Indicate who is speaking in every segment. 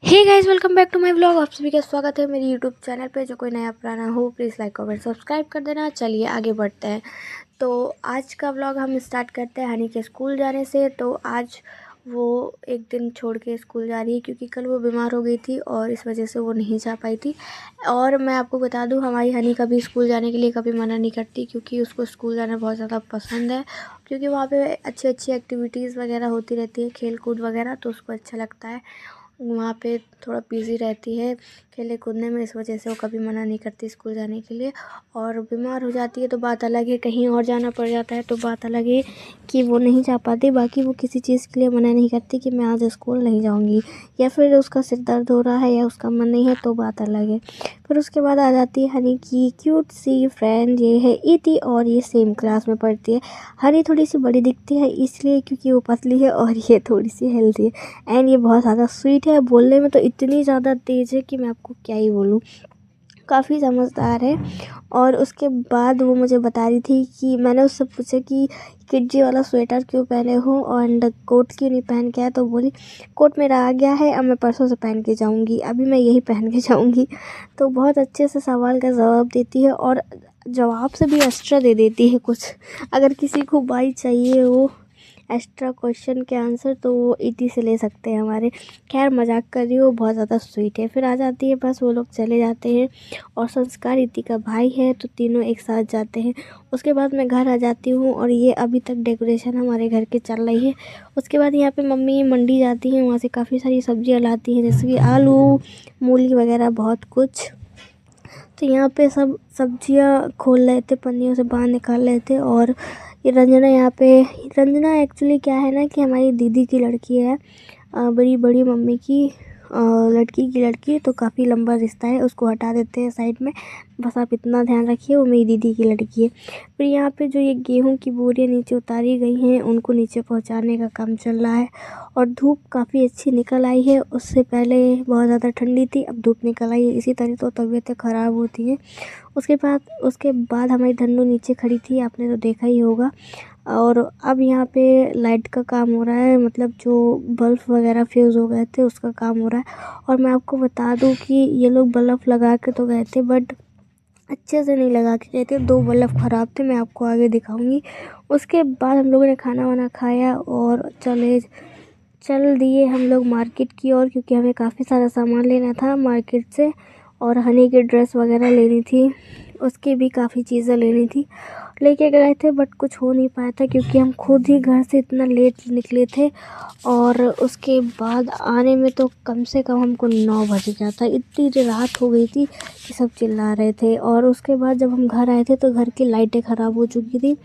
Speaker 1: Hey guys, welcome back to my vlog. आप सभी का स्वागत है मेरी यूट्यूब चैनल पे। जो कोई नया पुराना हो प्लीज़ लाइक कमेंट सब्सक्राइब कर देना। चलिए आगे बढ़ते हैं। तो आज का व्लॉग हम स्टार्ट करते हैं हनी के स्कूल जाने से। तो आज वो एक दिन छोड़ के स्कूल जा रही है क्योंकि कल वो बीमार हो गई थी और इस वजह से वो नहीं जा पाई थी। और मैं आपको बता दूं, हमारी हनी कभी स्कूल जाने के लिए कभी मना नहीं करती क्योंकि उसको स्कूल जाना बहुत ज़्यादा पसंद है। क्योंकि वहाँ पे अच्छी अच्छी एक्टिविटीज़ वगैरह होती रहती है, खेल कूद वगैरह, तो उसको अच्छा लगता है। वहाँ पे थोड़ा बिज़ी रहती है खेलने कूदने में, इस वजह से वो कभी मना नहीं करती स्कूल जाने के लिए। और बीमार हो जाती है तो बात अलग है, कहीं और जाना पड़ जाता है तो बात अलग है कि वो नहीं जा पाती। बाकी वो किसी चीज़ के लिए मना नहीं करती कि मैं आज स्कूल नहीं जाऊँगी, या फिर उसका सिर दर्द हो रहा है या उसका मन नहीं है तो बात अलग है। फिर उसके बाद आ जाती है हनी की क्यूट सी फ्रेंड, ये है इति, और ये सेम क्लास में पढ़ती है। हनी थोड़ी सी बड़ी दिखती है इसलिए क्योंकि वो पतली है और ये थोड़ी सी हेल्दी है। एंड ये बहुत ज़्यादा स्वीट है, बोलने में तो इतनी ज़्यादा तेज़ है कि मैं आपको क्या ही बोलूँ। काफ़ी समझदार है। और उसके बाद वो मुझे बता रही थी कि मैंने उससे पूछा कि किड्जी वाला स्वेटर क्यों पहने हो एंड कोट क्यों नहीं पहन के आया, तो बोली कोट मेरा आ गया है, अब मैं परसों से पहन के जाऊँगी, अभी मैं यही पहन के जाऊँगी। तो बहुत अच्छे से सवाल का जवाब देती है और जवाब से भी एक्स्ट्रा दे देती है कुछ। अगर किसी को बाई चाहिए हो एक्स्ट्रा क्वेश्चन के आंसर तो वो इति से ले सकते हैं हमारे। खैर मजाक कर रही हो, बहुत ज़्यादा स्वीट है। फिर आ जाती है, बस वो लोग चले जाते हैं। और संस्कार इति का भाई है तो तीनों एक साथ जाते हैं। उसके बाद मैं घर आ जाती हूँ और ये अभी तक डेकोरेशन हमारे घर की चल रही है। उसके बाद यहाँ पे मम्मी मंडी जाती हैं, वहाँ से काफ़ी सारी सब्जियाँ लाती हैं जैसे कि आलू, मूली वगैरह बहुत कुछ। तो यहाँ पे सब सब्जियाँ खोल रहे थे, पन्नियों से बाहर निकाल रहे थे। और ये रंजना यहाँ पे, रंजना एक्चुअली क्या है ना कि हमारी दीदी की लड़की है, बड़ी बड़ी मम्मी की लड़की की लड़की। तो काफ़ी लंबा रिश्ता है, उसको हटा देते हैं साइड में। बस आप इतना ध्यान रखिए, वो मेरी दीदी की लड़की है। फिर यहाँ पे जो ये गेहूं की बोरियाँ नीचे उतारी गई हैं उनको नीचे पहुँचाने का काम चल रहा है। और धूप काफ़ी अच्छी निकल आई है, उससे पहले बहुत ज़्यादा ठंडी थी, अब धूप निकल आई है। इसी तरह तो तबीयतें ख़राब होती हैं। उसके बाद हमारी धन्नो नीचे खड़ी थी, आपने तो देखा ही होगा। और अब यहाँ पे लाइट का काम हो रहा है, मतलब जो बल्ब वगैरह फ्यूज़ हो गए थे उसका काम हो रहा है। और मैं आपको बता दूँ कि ये लोग बल्ब लगा के तो गए थे बट अच्छे से नहीं लगा के गए थे, 2 बल्ब ख़राब थे, मैं आपको आगे दिखाऊंगी। उसके बाद हम लोगों ने खाना वाना खाया और चल दिए हम लोग मार्केट की ओर, क्योंकि हमें काफ़ी सारा सामान लेना था मार्केट से। और हनी की ड्रेस वगैरह लेनी थी, उसकी भी काफ़ी चीज़ें लेनी थी, लेके गए थे। बट कुछ हो नहीं पाया था क्योंकि हम खुद ही घर से इतना लेट निकले थे। और उसके बाद आने में तो कम से कम हमको 9 बज गया था, इतनी रात हो गई थी कि सब चिल्ला रहे थे। और उसके बाद जब हम घर आए थे तो घर की लाइटें ख़राब हो चुकी थी,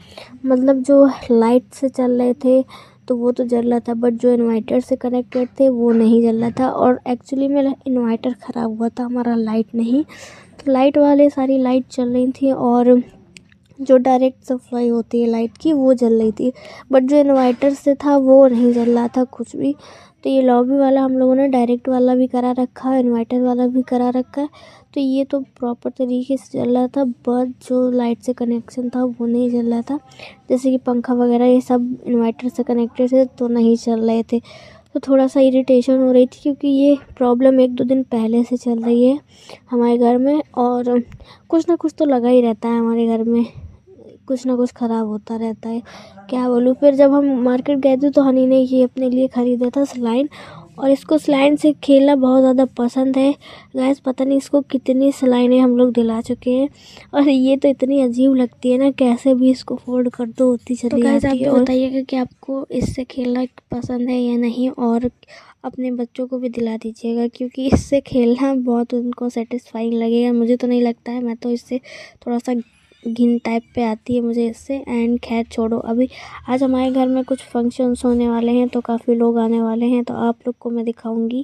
Speaker 1: मतलब जो लाइट से चल रहे थे तो वो तो जल रहा था बट जो इन्वर्टर से कनेक्टेड थे वो नहीं जल रहा था। और एक्चुअली में इन्वर्टर ख़राब हुआ था हमारा, लाइट नहीं। तो लाइट वाले सारी लाइट चल रही थी और जो डायरेक्ट सप्लाई होती है लाइट की वो जल रही थी, बट जो इन्वर्टर से था वो नहीं जल रहा था कुछ भी। तो ये लॉबी वाला हम लोगों ने डायरेक्ट वाला भी करा रखा है, इन्वर्टर वाला भी करा रखा है। तो ये तो प्रॉपर तरीके से चल रहा था, बट जो लाइट से कनेक्शन था वो नहीं चल रहा था। जैसे कि पंखा वगैरह ये सब इन्वर्टर से कनेक्टेड थे तो नहीं चल रहे थे। तो थोड़ा सा इरिटेशन हो रही थी क्योंकि ये प्रॉब्लम 1-2 दिन पहले से चल रही है हमारे घर में। और कुछ ना कुछ तो लगा ही रहता है हमारे घर में, कुछ ना कुछ ख़राब होता रहता है, क्या बोलूँ। फिर जब हम मार्केट गए थे तो हनी ने ये अपने लिए ख़रीदा था स्लाइड, और इसको स्लाइड से खेलना बहुत ज़्यादा पसंद है। गैस पता नहीं इसको कितनी स्लाइडें हम लोग दिला चुके हैं, और ये तो इतनी अजीब लगती है ना, कैसे भी इसको फोल्ड कर दो होती चली जाती है। और बताइएगा कि आपको इससे खेलना पसंद है या नहीं, और अपने बच्चों को भी दिला दीजिएगा क्योंकि इससे खेलना बहुत उनको सेटिस्फाइंग लगेगा। मुझे तो नहीं लगता है, मैं तो इससे थोड़ा सा घिन टाइप पे आती है मुझे इससे। एंड खैर छोड़ो, अभी आज हमारे घर में कुछ फंक्शंस होने वाले हैं तो काफ़ी लोग आने वाले हैं, तो आप लोग को मैं दिखाऊंगी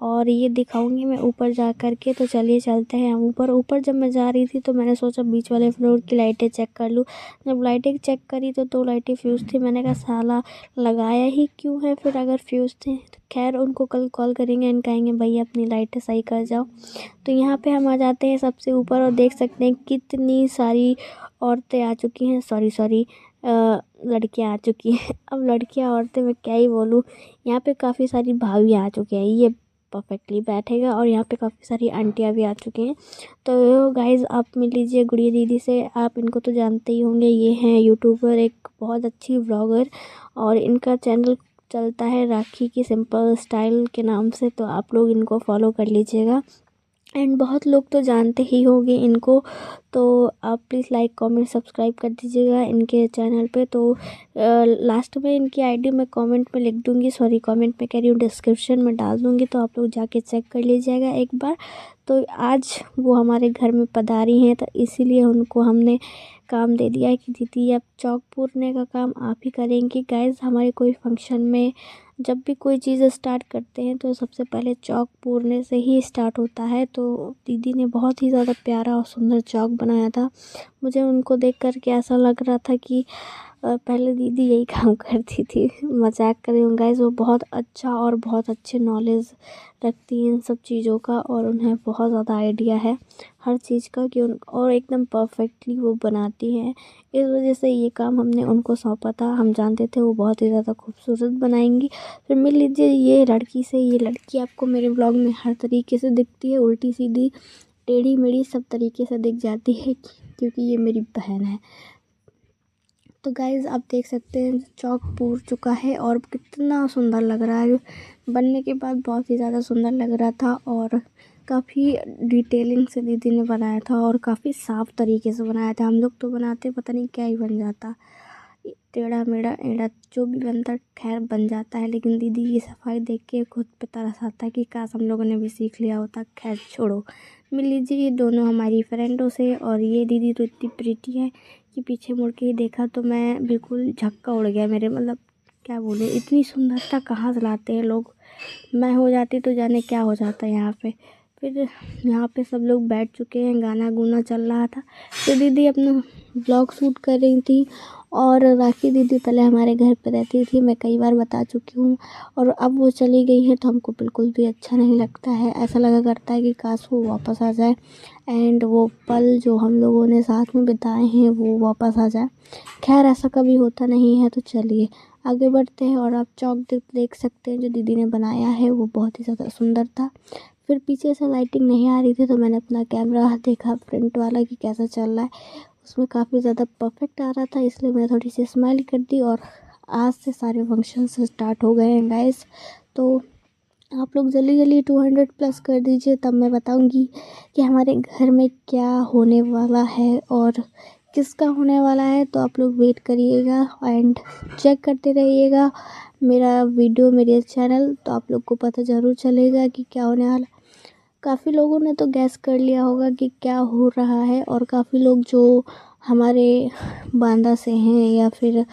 Speaker 1: और ये दिखाऊंगी मैं ऊपर जा कर के। तो चलिए चलते हैं ऊपर। ऊपर जब मैं जा रही थी तो मैंने सोचा बीच वाले फ्लोर की लाइटें चेक कर लूँ। जब लाइटें चेक करी तो 2 लाइटें फ्यूज़ थी। मैंने कहा साला लगाया ही क्यों है फिर अगर फ्यूज़ थे। तो खैर उनको कल कॉल करेंगे एंड कहेंगे भैया अपनी लाइटें सही कर जाओ। तो यहाँ पे हम आ जाते हैं सबसे ऊपर और देख सकते हैं कितनी सारी औरतें आ चुकी हैं, सॉरी लड़कियाँ आ चुकी हैं। अब लड़कियाँ औरतें मैं क्या ही बोलूँ, यहाँ पे काफ़ी सारी भाभी आ चुकी हैं। ये परफेक्टली बैठेगा। और यहाँ पे काफ़ी सारी आंटियाँ भी आ चुकी हैं। तो गाइज़ आप मिल लीजिए गुड़िया दीदी से। आप इनको तो जानते ही होंगे, ये हैं यूट्यूबर, एक बहुत अच्छी व्लॉगर, और इनका चैनल चलता है राखी की सिंपल स्टाइल के नाम से। तो आप लोग इनको फॉलो कर लीजिएगा। एंड बहुत लोग तो जानते ही होंगे इनको, तो आप प्लीज़ लाइक कमेंट सब्सक्राइब कर दीजिएगा इनके चैनल पे। तो लास्ट में इनकी आईडी मैं कमेंट में लिख दूँगी, सॉरी कमेंट में कह रही हूँ, डिस्क्रिप्शन में डाल दूँगी, तो आप लोग जाके चेक कर लीजिएगा एक बार। तो आज वो हमारे घर में पधारी हैं, तो इसीलिए उनको हमने काम दे दिया है कि दीदी अब चौक पूरने का काम आप ही करेंगी। गाइज़ हमारे कोई फंक्शन में जब भी कोई चीज़ स्टार्ट करते हैं तो सबसे पहले चौक पूरने से ही स्टार्ट होता है। तो दीदी ने बहुत ही ज़्यादा प्यारा और सुंदर चौक बनाया था। मुझे उनको देख कर के ऐसा लग रहा था कि पहले दीदी यही काम करती थी। मजाक कर रही हूँ गाइस, वो बहुत अच्छा और बहुत अच्छे नॉलेज रखती हैं इन सब चीज़ों का, और उन्हें बहुत ज़्यादा आइडिया है हर चीज़ का कि और एकदम परफेक्टली वो बनाती हैं। इस वजह से ये काम हमने उनको सौंपा था। हम जानते थे वो बहुत ही ज़्यादा खूबसूरत बनाएंगी। फिर मिल लीजिए ये लड़की से। ये लड़की आपको मेरे ब्लॉग में हर तरीके से दिखती है, उल्टी सीधी टेढ़ी मेढ़ी सब तरीके से दिख जाती है, क्योंकि ये मेरी बहन है। तो गाइज़ आप देख सकते हैं चौक पूर चुका है और कितना सुंदर लग रहा है। बनने के बाद बहुत ही ज़्यादा सुंदर लग रहा था, और काफ़ी डिटेलिंग से दीदी ने बनाया था और काफ़ी साफ़ तरीके से बनाया था। हम लोग तो बनाते पता नहीं क्या ही बन जाता, टेढ़ा मेढ़ा एढ़ा जो भी बनता खैर बन जाता है, लेकिन दीदी की सफाई देख के खुद पे तरस आता है कि काश हम लोगों ने भी सीख लिया होता। खैर छोड़ो। मिल लीजिए ये दोनों हमारी फ्रेंडों से। और ये दीदी तो इतनी प्रीटी है कि पीछे मुड़ के ही देखा तो मैं बिल्कुल झक्का उड़ गया मेरे, मतलब क्या बोले, इतनी सुंदरता कहाँ से लाते हैं लोग। मैं हो जाती तो जाने क्या हो जाता है यहाँ पे। फिर यहाँ पे सब लोग बैठ चुके हैं, गाना गुना चल रहा था, तो दीदी अपना ब्लॉग शूट कर रही थी। और राखी दीदी पहले हमारे घर पे रहती थी, मैं कई बार बता चुकी हूँ, और अब वो चली गई है तो हमको बिल्कुल भी अच्छा नहीं लगता है। ऐसा लगा करता है कि काश वो वापस आ जाए एंड वो पल जो हम लोगों ने साथ में बिताए हैं वो वापस आ जाए। खैर ऐसा कभी होता नहीं है। तो चलिए आगे बढ़ते हैं। और आप चौक देख सकते हैं जो दीदी ने बनाया है, वो बहुत ही ज़्यादा सुंदर था। फिर पीछे से लाइटिंग नहीं आ रही थी तो मैंने अपना कैमरा देखा फ्रंट वाला कि कैसा चल रहा है, उसमें काफ़ी ज़्यादा परफेक्ट आ रहा था, इसलिए मैं थोड़ी सी स्माइल कर दी। और आज से सारे फंक्शन स्टार्ट हो गए हैं गाइस। तो आप लोग जल्दी जल्दी 200 प्लस कर दीजिए, तब मैं बताऊंगी कि हमारे घर में क्या होने वाला है और किसका होने वाला है। तो आप लोग वेट करिएगा एंड चेक करते रहिएगा मेरा वीडियो, मेरे चैनल, तो आप लोग को पता ज़रूर चलेगा कि क्या होने वाला। काफ़ी लोगों ने तो गैस कर लिया होगा कि क्या हो रहा है, और काफ़ी लोग जो हमारे बांदा से हैं या फिर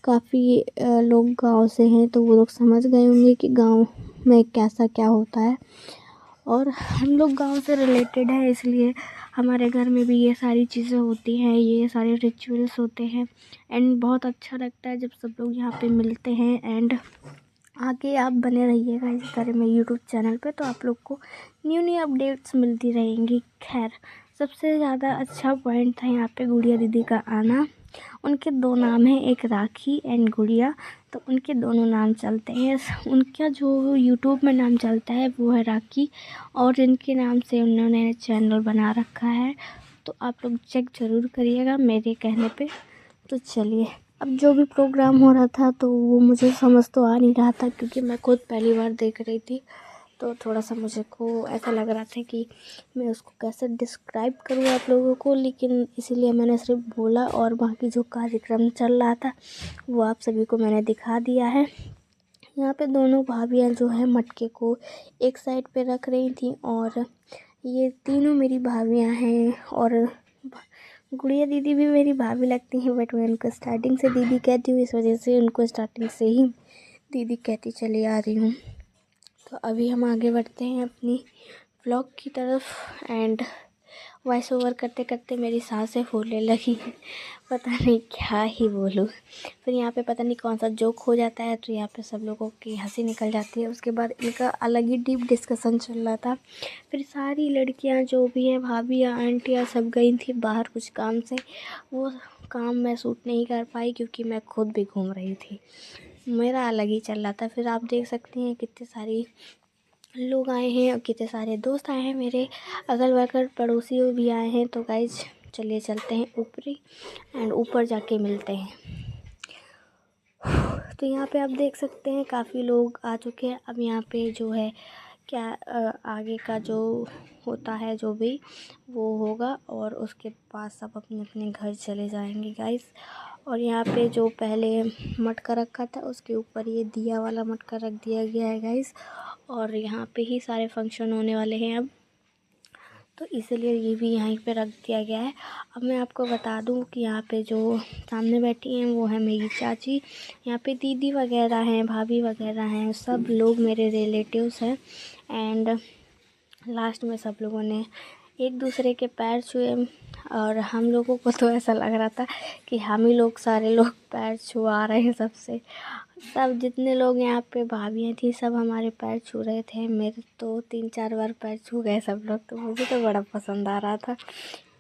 Speaker 1: काफ़ी लोग गांव से हैं तो वो लोग समझ गए होंगे कि गांव में कैसा क्या होता है। और हम लोग गांव से रिलेटेड है, इसलिए हमारे घर में भी ये सारी चीज़ें होती हैं, ये सारे रिचुअल्स होते हैं। एंड बहुत अच्छा लगता है जब सब लोग यहाँ पे मिलते हैं। एंड आगे आप बने रहिएगा इस तरह मेरे यूट्यूब चैनल पे, तो आप लोग को न्यू न्यू अपडेट्स मिलती रहेंगी। खैर सबसे ज़्यादा अच्छा पॉइंट था यहाँ पे गुड़िया दीदी का आना। उनके दो नाम हैं, एक राखी एंड गुड़िया, तो उनके दोनों नाम चलते हैं। उनका जो यूट्यूब में नाम चलता है वो है राखी, और जिनके नाम से उन्होंने चैनल बना रखा है, तो आप लोग चेक ज़रूर करिएगा मेरे कहने पे। तो चलिए अब जो भी प्रोग्राम हो रहा था तो वो मुझे समझ तो आ नहीं रहा था, क्योंकि मैं खुद पहली बार देख रही थी, तो थोड़ा सा मुझे को ऐसा लग रहा था कि मैं उसको कैसे डिस्क्राइब करूँ आप लोगों को। लेकिन इसीलिए मैंने सिर्फ बोला, और बाकी जो कार्यक्रम चल रहा था वो आप सभी को मैंने दिखा दिया है। यहाँ पे दोनों भाभियाँ जो है मटके को एक साइड पे रख रही थी, और ये तीनों मेरी भाभियाँ हैं। और गुड़िया दीदी भी मेरी भाभी लगती हैं, बट मैं उनको स्टार्टिंग से दीदी कहती हूँ, इस वजह से उनको स्टार्टिंग से ही दीदी कहती चली आ रही हूँ। तो अभी हम आगे बढ़ते हैं अपनी व्लॉग की तरफ। एंड वॉइस ओवर करते करते मेरी सांसें फूलने लगी, पता नहीं क्या ही बोलूँ। फिर यहाँ पे पता नहीं कौन सा जोक हो जाता है, तो यहाँ पे सब लोगों की हंसी निकल जाती है। उसके बाद इनका अलग ही डीप डिस्कशन चल रहा था। फिर सारी लड़कियाँ जो भी हैं, भाभियाँ आंटियाँ, सब गई थी बाहर कुछ काम से। वो काम मैं शूट नहीं कर पाई क्योंकि मैं खुद भी घूम रही थी, मेरा अलग ही चल रहा था। फिर आप देख सकती हैं कितनी सारी लोग आए हैं और कितने सारे दोस्त आए हैं, मेरे अगल बगल पड़ोसी भी आए हैं। तो गाइज चलिए चलते हैं ऊपरी एंड ऊपर जाके मिलते हैं। तो यहाँ पे आप देख सकते हैं काफ़ी लोग आ चुके हैं। अब यहाँ पे जो है क्या आगे का जो होता है जो भी वो होगा और उसके बाद सब अपने अपने घर चले जाएंगे गाइस। और यहाँ पे जो पहले मटका रखा था उसके ऊपर ये दिया वाला मटका रख दिया गया है गाइस। और यहाँ पे ही सारे फंक्शन होने वाले हैं अब, तो इसीलिए ये भी यहीं पे रख दिया गया है। अब मैं आपको बता दूं कि यहाँ पे जो सामने बैठी हैं वो है मेरी चाची। यहाँ पे दीदी वगैरह हैं, भाभी वगैरह हैं, सब लोग मेरे रिलेटिव्स हैं। एंड लास्ट में सब लोगों ने एक दूसरे के पैर छुए और हम लोगों को तो ऐसा लग रहा था कि हम ही लोग सारे लोग पैर छुआ रहे हैं सबसे। सब जितने लोग यहाँ पे भाभियाँ थी सब हमारे पैर छू रहे थे। मेरे तो 3-4 बार पैर छू गए सब लोग, तो मुझे तो बड़ा पसंद आ रहा था।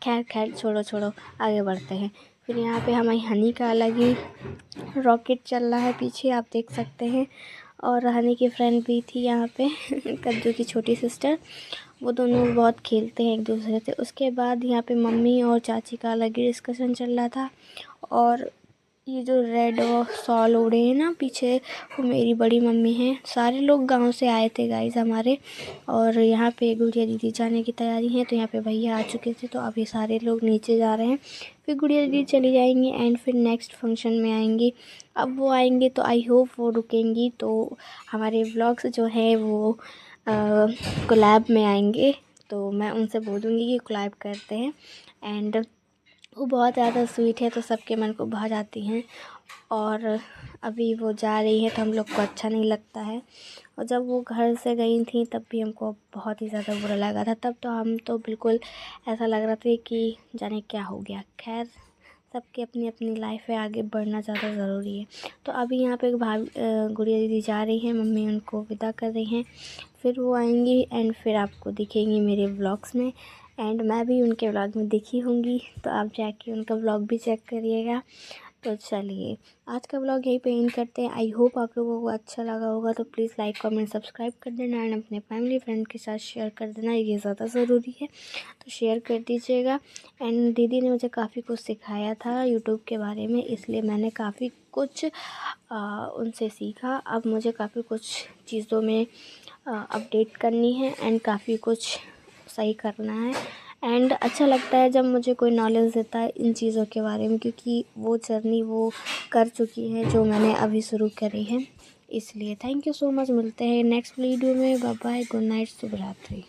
Speaker 1: खैर खैर छोड़ो आगे बढ़ते हैं। फिर यहाँ पे हमारी हनी का अलग ही रॉकेट चल रहा है पीछे, आप देख सकते हैं। और हनी की फ्रेंड भी थी यहाँ पे कद्दू की छोटी सिस्टर, वो दोनों बहुत खेलते हैं एक दूसरे से। उसके बाद यहाँ पे मम्मी और चाची का अलग ही डिस्कशन चल रहा था। और ये जो रेड शॉल ओढ़े हैं ना पीछे, वो मेरी बड़ी मम्मी हैं। सारे लोग गांव से आए थे गाइस हमारे। और यहाँ पे गुड़िया दीदी जाने की तैयारी है, तो यहाँ पे भैया आ चुके थे, तो अभी सारे लोग नीचे जा रहे हैं। फिर गुड़िया दीदी चली जाएंगी एंड फिर नेक्स्ट फंक्शन में आएंगी। अब वो आएंगे तो आई होप वो रुकेंगी, तो हमारे व्लॉग्स जो है वो कोलैब में आएंगे। तो मैं उनसे बोलूँगी कि कोलैब करते हैं। एंड वो बहुत ज़्यादा स्वीट है तो सबके मन को भा जाती हैं। और अभी वो जा रही है तो हम लोग को अच्छा नहीं लगता है। और जब वो घर से गई थी तब भी हमको बहुत ही ज़्यादा बुरा लगा था। तब तो हम तो बिल्कुल ऐसा लग रहा था कि जाने क्या हो गया। खैर सबकी अपनी अपनी लाइफ है, आगे बढ़ना ज़्यादा ज़रूरी है। तो अभी यहाँ पे गुड़िया दीदी जा रही हैं, मम्मी उनको विदा कर रही हैं। फिर वो आएंगी एंड फिर आपको दिखेंगी मेरे व्लॉग्स में। एंड मैं भी उनके व्लॉग में दिखी होंगी, तो आप जाके उनका व्लॉग भी चेक करिएगा। तो चलिए आज का व्लॉग यहीं पे एंड करते हैं। आई होप आप लोगों को अच्छा लगा होगा, तो प्लीज़ लाइक कमेंट सब्सक्राइब कर देना एंड अपने फैमिली फ्रेंड के साथ शेयर कर देना, ये ज़्यादा ज़रूरी है, तो शेयर कर दीजिएगा। एंड दीदी ने मुझे काफ़ी कुछ सिखाया था यूट्यूब के बारे में, इसलिए मैंने काफ़ी कुछ उनसे सीखा। अब मुझे काफ़ी कुछ चीज़ों में अपडेट करनी है एंड काफ़ी कुछ सही करना है। एंड अच्छा लगता है जब मुझे कोई नॉलेज देता है इन चीज़ों के बारे में, क्योंकि वो जर्नी वो कर चुकी है जो मैंने अभी शुरू करी है। इसलिए थैंक यू सो मच। मिलते हैं नेक्स्ट वीडियो में। बाय बाय, गुड नाइट, शुभ रात्रि।